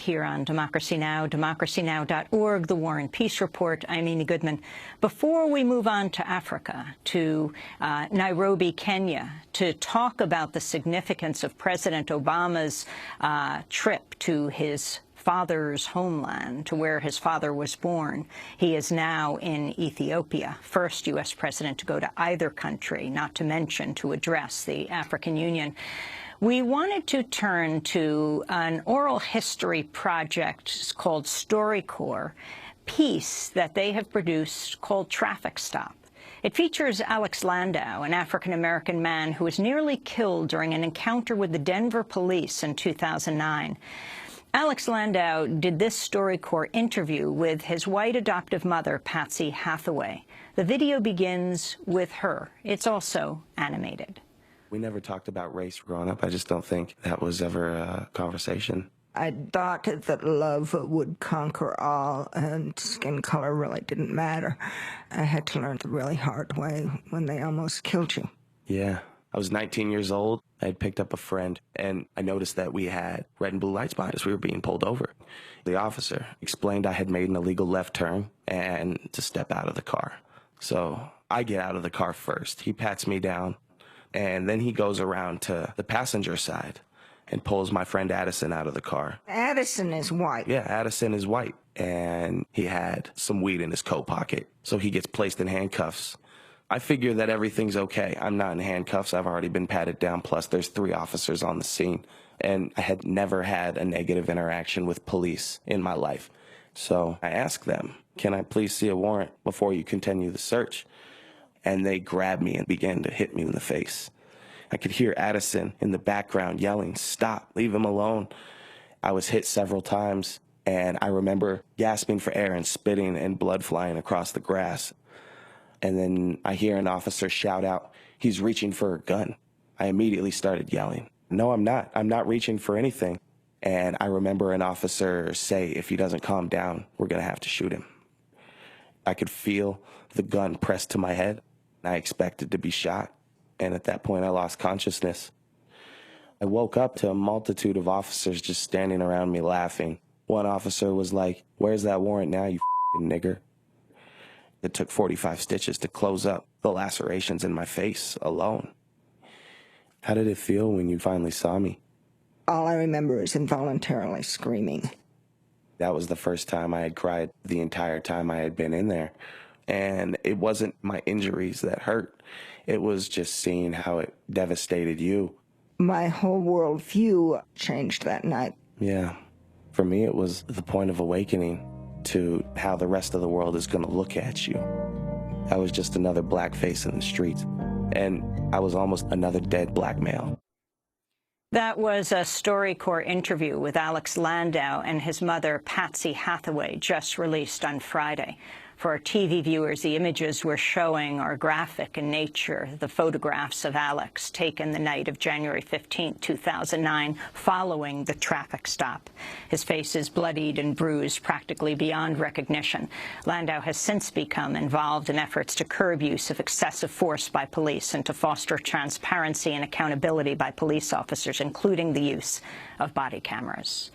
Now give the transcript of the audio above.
Here on Democracy Now!, democracynow.org, The War and Peace Report. I'm Amy Goodman. Before we move on to Africa, to Nairobi, Kenya, to talk about the significance of President Obama's trip to his father's homeland, to where his father was born. He is now in Ethiopia, first U.S. president to go to either country, not to mention to address the African Union. We wanted to turn to an oral history project called StoryCorps piece that they have produced called Traffic Stop. It features Alex Landau, an African-American man who was nearly killed during an encounter with the Denver police in 2009. Alex Landau did this StoryCorps interview with his white adoptive mother, Patsy Hathaway. The video begins with her. It's also animated. We never talked about race growing up. I just don't think that was ever a conversation. I thought that love would conquer all and skin color really didn't matter. I had to learn the really hard way when they almost killed you. Yeah. I was 19 years old. I had picked up a friend, and I noticed that we had red and blue lights behind us. We were being pulled over. The officer explained I had made an illegal left turn and to step out of the car. So I get out of the car first. He pats me down. And then he goes around to the passenger side and pulls my friend Addison out of the car. Addison is white. Yeah, Addison is white. And he had some weed in his coat pocket. So he gets placed in handcuffs. I figure that everything's okay. I'm not in handcuffs. I've already been patted down. Plus, there's 3 officers on the scene. And I had never had a negative interaction with police in my life. So I asked them, can I please see a warrant before you continue the search? And they grabbed me and began to hit me in the face. I could hear Addison in the background yelling, "Stop, leave him alone." I was hit several times, and I remember gasping for air and spitting and blood flying across the grass. And then I hear an officer shout out, "He's reaching for a gun." I immediately started yelling, "No, I'm not. I'm not reaching for anything." And I remember an officer say, "If he doesn't calm down, we're going to have to shoot him." I could feel the gun pressed to my head. I expected to be shot, and at that point I lost consciousness. I woke up to a multitude of officers just standing around me laughing. One officer was like, "Where's that warrant now, you f***ing nigger?" It took 45 stitches to close up the lacerations in my face alone. How did it feel when you finally saw me? All I remember is involuntarily screaming. That was the first time I had cried the entire time I had been in there. And it wasn't my injuries that hurt. It was just seeing how it devastated you. My whole worldview changed that night. Yeah. For me, it was the point of awakening to how the rest of the world is going to look at you. I was just another black face in the streets. And I was almost another dead black male. That was a StoryCorps interview with Alex Landau and his mother, Patsy Hathaway, just released on Friday. For our TV viewers, the images we're showing are graphic in nature. The photographs of Alex taken the night of January 15, 2009, following the traffic stop. His face is bloodied and bruised, practically beyond recognition. Landau has since become involved in efforts to curb use of excessive force by police and to foster transparency and accountability by police officers, including the use of body cameras.